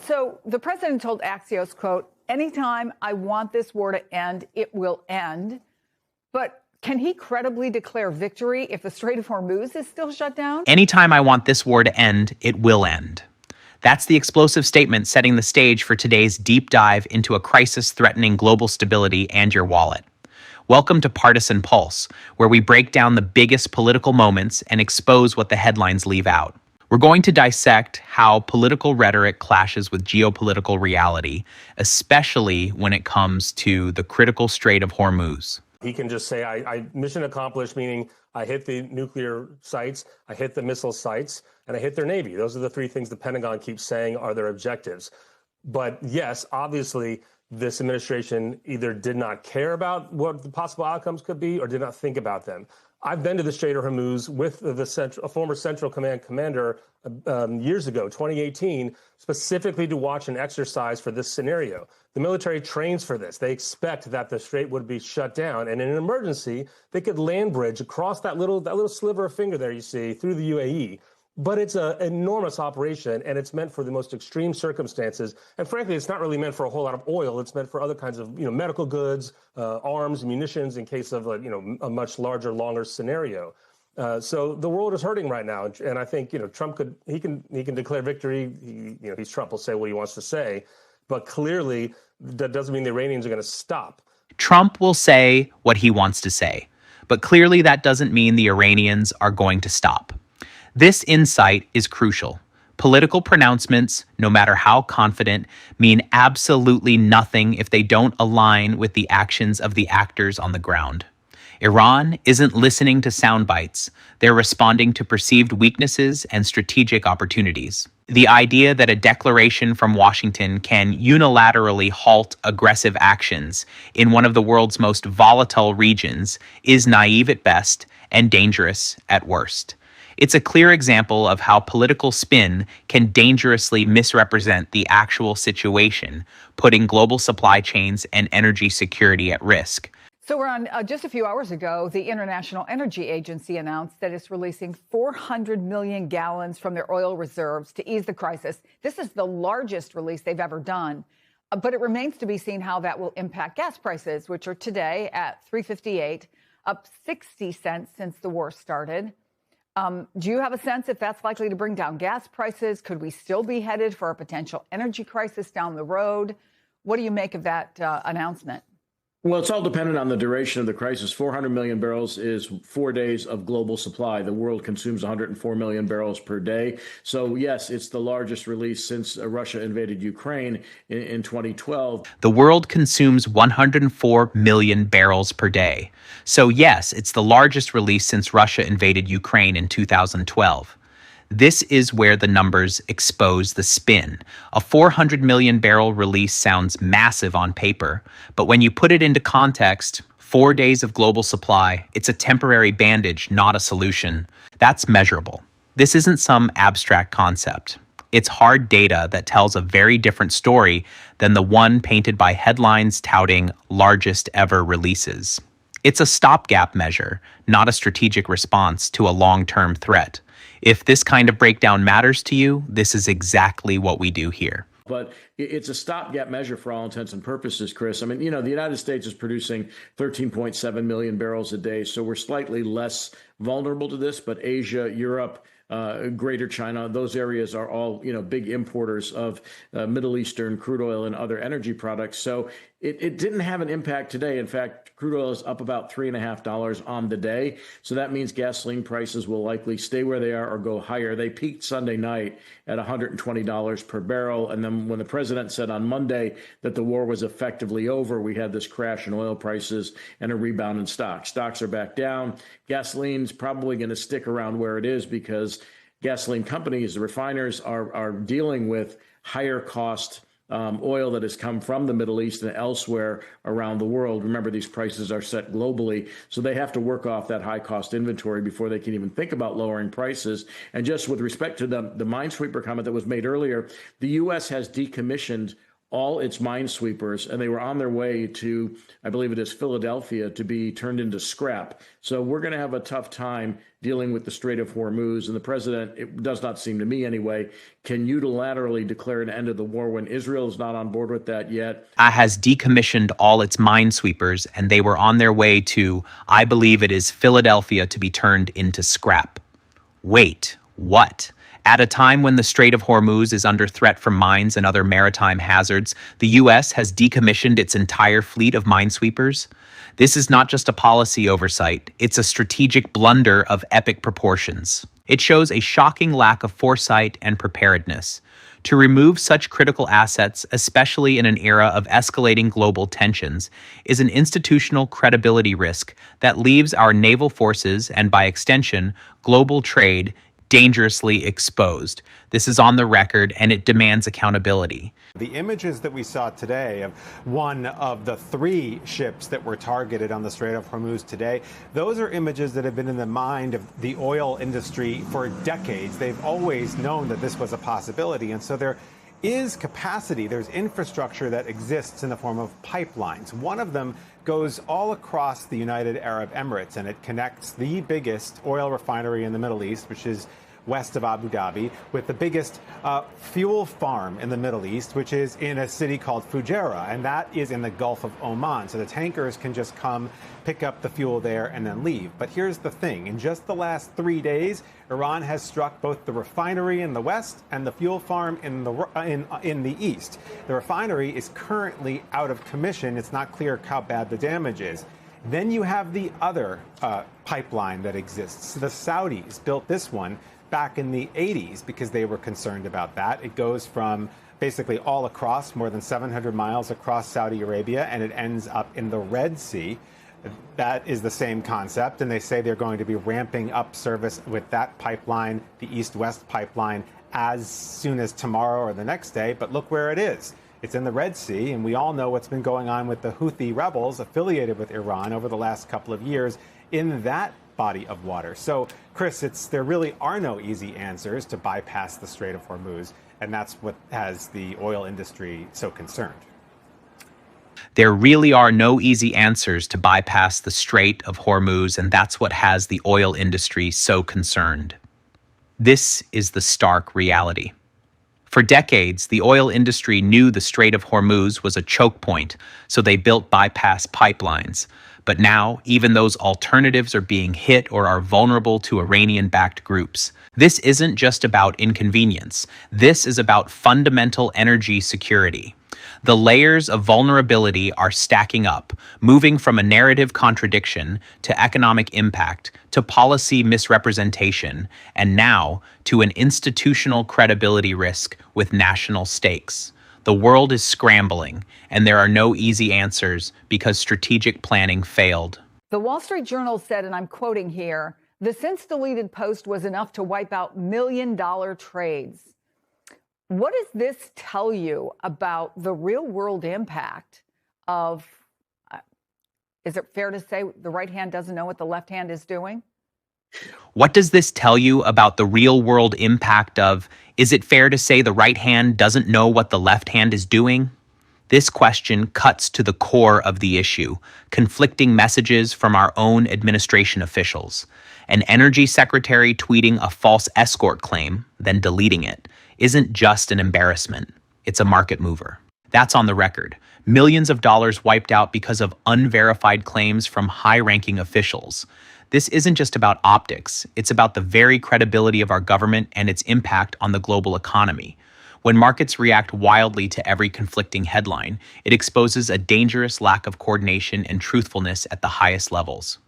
So the president told Axios, quote, anytime I want this war to end, it will end. But can he credibly declare victory if the Strait of Hormuz is still shut down? Anytime I want this war to end, it will end. That's the explosive statement setting the stage for today's deep dive into a crisis threatening global stability and your wallet. Welcome to Partisan Pulse, where we break down the biggest political moments and expose what the headlines leave out. We're going to dissect how political rhetoric clashes with geopolitical reality, especially when it comes to the critical Strait of Hormuz. He can just say, I mission accomplished, meaning I hit the nuclear sites, I hit the missile sites, and I hit their Navy. Those are the three things the Pentagon keeps saying are their objectives. But yes, obviously, this administration either did not care about what the possible outcomes could be or did not think about them. I've been to the Strait of Hormuz with a former Central Command commander years ago, 2018, specifically to watch an exercise for this scenario. The military trains for this. They expect that the strait would be shut down, and in an emergency, they could land bridge across that little sliver of finger there you see through the UAE. But it's an enormous operation, and it's meant for the most extreme circumstances. And frankly, it's not really meant for a whole lot of oil. It's meant for other kinds of, medical goods, arms, munitions, in case of a much larger, longer scenario. So the world is hurting right now, and I think Trump can declare victory. He's Trump. Will say what he wants to say, but clearly that doesn't mean the Iranians are going to stop. Trump will say what he wants to say, but clearly that doesn't mean the Iranians are going to stop. This insight is crucial. Political pronouncements, no matter how confident, mean absolutely nothing if they don't align with the actions of the actors on the ground. Iran isn't listening to sound bites. They're responding to perceived weaknesses and strategic opportunities. The idea that a declaration from Washington can unilaterally halt aggressive actions in one of the world's most volatile regions is naive at best and dangerous at worst. It's a clear example of how political spin can dangerously misrepresent the actual situation, putting global supply chains and energy security at risk. So we're on just a few hours ago, the International Energy Agency announced that it's releasing 400 million gallons from their oil reserves to ease the crisis. This is the largest release they've ever done. But it remains to be seen how that will impact gas prices, which are today at $3.58, up 60 cents since the war started. Do you have a sense if that's likely to bring down gas prices? Could we still be headed for a potential energy crisis down the road? What do you make of that announcement? Well, it's all dependent on the duration of the crisis. 400 million barrels is 4 days of global supply. The world consumes 104 million barrels per day. So, yes, it's the largest release since Russia invaded Ukraine in 2012. The world consumes 104 million barrels per day. So, yes, it's the largest release since Russia invaded Ukraine in 2012. This is where the numbers expose the spin. A 400 million barrel release sounds massive on paper, but when you put it into context, 4 days of global supply, it's a temporary bandage, not a solution. That's measurable. This isn't some abstract concept. It's hard data that tells a very different story than the one painted by headlines touting largest ever releases. It's a stopgap measure, not a strategic response to a long-term threat. If this kind of breakdown matters to you, this is exactly what we do here. But it's a stopgap measure for all intents and purposes, Chris. I mean, the United States is producing 13.7 million barrels a day, so we're slightly less vulnerable to this. But Asia, Europe, Greater China, those areas are all, big importers of Middle Eastern crude oil and other energy products. So it didn't have an impact today. In fact, crude oil is up about $3.50 on the day. So that means gasoline prices will likely stay where they are or go higher. They peaked Sunday night at $120 per barrel. And then when the president said on Monday that the war was effectively over, we had this crash in oil prices and a rebound in stocks. Stocks are back down. Gasoline's probably going to stick around where it is because gasoline companies, the refiners, are dealing with higher cost oil that has come from the Middle East and elsewhere around the world. Remember, these prices are set globally, so they have to work off that high cost inventory before they can even think about lowering prices. And just with respect to the minesweeper comment that was made earlier, the U.S. has decommissioned all its minesweepers, and they were on their way to, I believe it is Philadelphia, to be turned into scrap. So we're going to have a tough time dealing with the Strait of Hormuz. And the president, it does not seem to me anyway, can unilaterally declare an end of the war when Israel is not on board with that yet. Has decommissioned all its minesweepers, and they were on their way to, I believe it is Philadelphia, to be turned into scrap. Wait, what? At a time when the Strait of Hormuz is under threat from mines and other maritime hazards, the U.S. has decommissioned its entire fleet of minesweepers? This is not just a policy oversight, it's a strategic blunder of epic proportions. It shows a shocking lack of foresight and preparedness. To remove such critical assets, especially in an era of escalating global tensions, is an institutional credibility risk that leaves our naval forces and, by extension, global trade dangerously exposed. This is on the record, and it demands accountability. The images that we saw today of one of the 3 ships that were targeted on the Strait of Hormuz today, those are images that have been in the mind of the oil industry for decades. They've always known that this was a possibility, and so there is capacity, there's infrastructure that exists in the form of pipelines. One of them goes all across the United Arab Emirates, and it connects the biggest oil refinery in the Middle East, which is west of Abu Dhabi, with the biggest fuel farm in the Middle East, which is in a city called Fujairah, and that is in the Gulf of Oman. So the tankers can just come, pick up the fuel there, and then leave. But here's the thing. In just the last 3 days, Iran has struck both the refinery in the west and the fuel farm in the east. The refinery is currently out of commission. It's not clear how bad the damage is. Then you have the other pipeline that exists. The Saudis built this one back in the 80s because they were concerned about that. It goes from basically all across, more than 700 miles across Saudi Arabia, and it ends up in the Red Sea. That is the same concept, and they say they're going to be ramping up service with that pipeline, the east-west pipeline, as soon as tomorrow or the next day. But look where it is. It's in the Red Sea, and we all know what's been going on with the Houthi rebels affiliated with Iran over the last couple of years in that body of water. So, Chris, there really are no easy answers to bypass the Strait of Hormuz, and that's what has the oil industry so concerned. There really are no easy answers to bypass the Strait of Hormuz, and that's what has the oil industry so concerned. This is the stark reality. For decades, the oil industry knew the Strait of Hormuz was a choke point, so they built bypass pipelines. But now, even those alternatives are being hit or are vulnerable to Iranian-backed groups. This isn't just about inconvenience. This is about fundamental energy security. The layers of vulnerability are stacking up, moving from a narrative contradiction to economic impact to policy misrepresentation, and now to an institutional credibility risk with national stakes. The world is scrambling, and there are no easy answers because strategic planning failed. The Wall Street Journal said, and I'm quoting here, the since-deleted post was enough to wipe out million-dollar trades. What does this tell you about the real-world impact of, is it fair to say the right hand doesn't know what the left hand is doing? What does this tell you about the real-world impact of, is it fair to say the right hand doesn't know what the left hand is doing? This question cuts to the core of the issue, conflicting messages from our own administration officials. An energy secretary tweeting a false escort claim, then deleting it, isn't just an embarrassment. It's a market mover. That's on the record. Millions of dollars wiped out because of unverified claims from high-ranking officials. This isn't just about optics. It's about the very credibility of our government and its impact on the global economy. When markets react wildly to every conflicting headline, it exposes a dangerous lack of coordination and truthfulness at the highest levels.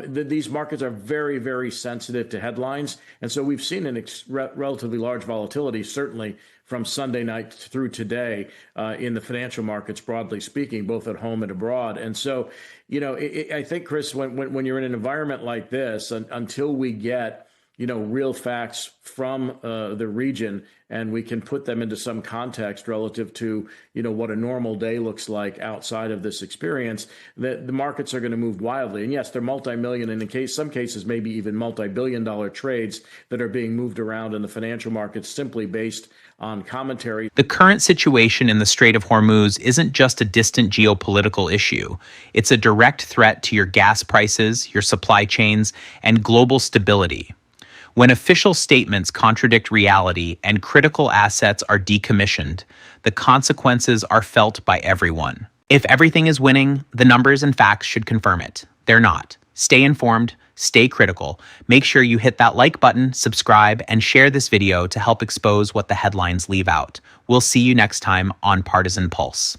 These markets are very, very sensitive to headlines. And so we've seen a relatively large volatility, certainly from Sunday night through today in the financial markets, broadly speaking, both at home and abroad. And so, you know, I think, Chris, when you're in an environment like this, until we get real facts from the region, and we can put them into some context relative to, what a normal day looks like outside of this experience, that the markets are going to move wildly. And yes, they're multi-million, and in some cases, maybe even multi-billion-dollar trades that are being moved around in the financial markets simply based on commentary. The current situation in the Strait of Hormuz isn't just a distant geopolitical issue. It's a direct threat to your gas prices, your supply chains, and global stability. When official statements contradict reality and critical assets are decommissioned, the consequences are felt by everyone. If everything is winning, the numbers and facts should confirm it. They're not. Stay informed, stay critical. Make sure you hit that like button, subscribe, and share this video to help expose what the headlines leave out. We'll see you next time on Partisan Pulse.